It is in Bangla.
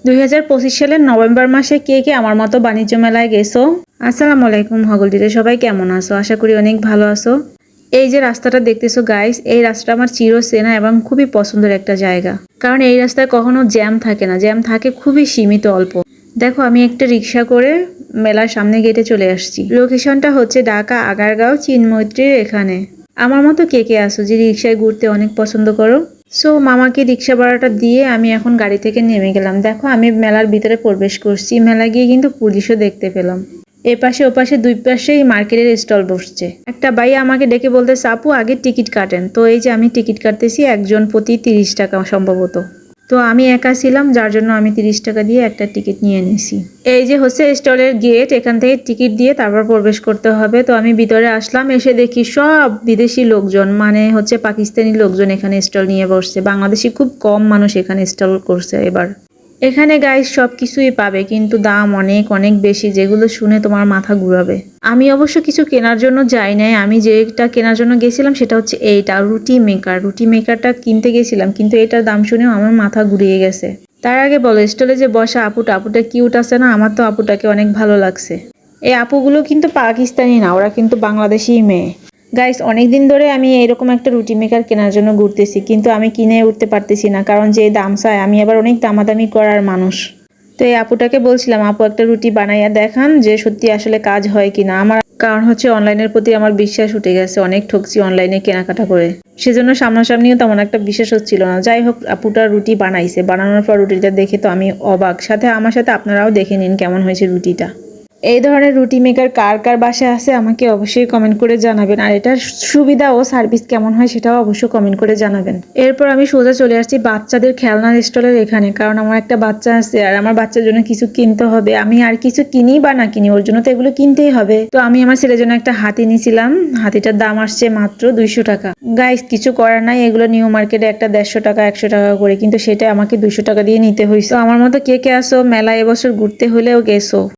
2025 সালের নভেম্বর মাসে কে কে আমার মতো বাণিজ্য মেলায় গেছো? আসসালামু আলাইকুম হগলদিতে, সবাই কেমন আছো? আশা করি অনেক ভালো আছো। এই যে রাস্তাটা দেখতেছো গাইস, এই রাস্তাটা আমার চিরচেনা এবং খুবই পছন্দের একটা জায়গা, কারণ এই রাস্তায় কখনো জ্যাম থাকে না, জ্যাম থাকে খুবই সীমিত অল্প। দেখো আমি একটা রিক্সা করে মেলার সামনে গেটে চলে আসছি। লোকেশনটা হচ্ছে ঢাকা আগারগাঁও চিনমৈত্রীর এখানে। আমার মতো কে কে আসো যে রিক্সায় ঘুরতে অনেক পছন্দ করো? সো মামাকে রিক্সা ভাড়াটা দিয়ে আমি এখন গাড়ি থেকে নেমে গেলাম। দেখো আমি মেলার ভিতরে প্রবেশ করছি। মেলা গিয়ে কিন্তু পুলিশও দেখতে পেলাম। এপাশে ওপাশে দুই পাশেই মার্কেটের স্টল বসছে। একটা ভাই আমাকে ডেকে বলতেছে, আপু আগে টিকিট কাটেন। তো এই যে আমি টিকিট কাটতেছি, একজন প্রতি 30 টাকা সম্ভবত। তো আমি একা ছিলাম, যার জন্য আমি 30 টাকা দিয়ে একটা টিকিট নিয়ে নিয়েছি। এই যে হচ্ছে স্টলের গেট, এখান থেকে টিকিট দিয়ে তারপর প্রবেশ করতে হবে। তো আমি ভিতরে আসলাম, এসে দেখি সব বিদেশি লোকজন, মানে হচ্ছে পাকিস্তানি লোকজন এখানে স্টল নিয়ে বসছে। বাংলাদেশি খুব কম মানুষ এখানে স্টল করছে এবার। এখানে গাইস সব কিছুই পাবে, কিন্তু দাম অনেক অনেক বেশি, যেগুলো শুনে তোমার মাথা ঘুরাবে। আমি অবশ্য কিছু কেনার জন্য যাই নাই, আমি যেটা কেনার জন্য গেছিলাম সেটা হচ্ছে এইটা রুটি মেকার। রুটি মেকারটা কিনতে গেছিলাম, কিন্তু এটার দাম শুনেও আমার মাথা ঘুরিয়ে গেছে। তার আগে বলো, স্টলে যে বসা আপুটা কিউট আছে না? আমার তো আপুটাকে অনেক ভালো লাগছে। এই আপুগুলো কিন্তু পাকিস্তানি না, ওরা কিন্তু বাংলাদেশি মেয়ে। গাইস অনেকদিন ধরে আমি এরকম একটা রুটি মেকার কেনার জন্য ঘুরতেছি, কিন্তু আমি কিনে উঠতে পারতেছি না, কারণ যে দাম চায় আমি আবার অনেক দামাদামি করার মানুষ। তো এই আপুটাকে বলছিলাম, আপু একটা রুটি বানাইয়া দেখান যে সত্যি আসলে কাজ হয় কিনা। আমার কারণ হচ্ছে অনলাইনের প্রতি আমার বিশ্বাস উঠে গেছে, অনেক ঠকছি অনলাইনে কেনাকাটা করে, সেজন্য সামনাসামনিও তেমন একটা বিশ্বাস হচ্ছিল না। যাই হোক, আপুটা রুটি বানাইছে, বানানোর পর রুটিটা দেখে তো আমি অবাক। সাথে আমার সাথে আপনারাও দেখে নিন কেমন হয়েছে রুটিটা। এই ধরনের রুটি মেকার কার কার বাসায় আছে আমাকে অবশ্যই কমেন্ট করে জানাবেন, আর এটার সুবিধা ও সার্ভিস কেমন হয় সেটাও অবশ্যই কমেন্ট করে জানাবেন। এরপর আমি সোজা চলে আসছি বাচ্চাদের খেলনার স্টলের এখানে, কারণ আমার একটা বাচ্চা আছে আর আমার বাচ্চার জন্য কিছু কিনতে হবে। আমি আর কিছু কিনি বা না কিনি, ওর জন্য তো এগুলো কিনতেই হবে। তো আমি আমার ছেলের জন্য একটা হাতি নিয়েছিলাম, হাতিটার দাম আসছে মাত্র 200 টাকা। গাইস কিছু করার নাই, এগুলো নিউ মার্কেটে একটা 150 টাকা 100 টাকা করে, কিন্তু সেটা আমাকে 200 টাকা দিয়ে নিতে হয়েছে। তো আমার মতো কে কে আসো মেলা এবছর ঘুরতে হলেও গেছো?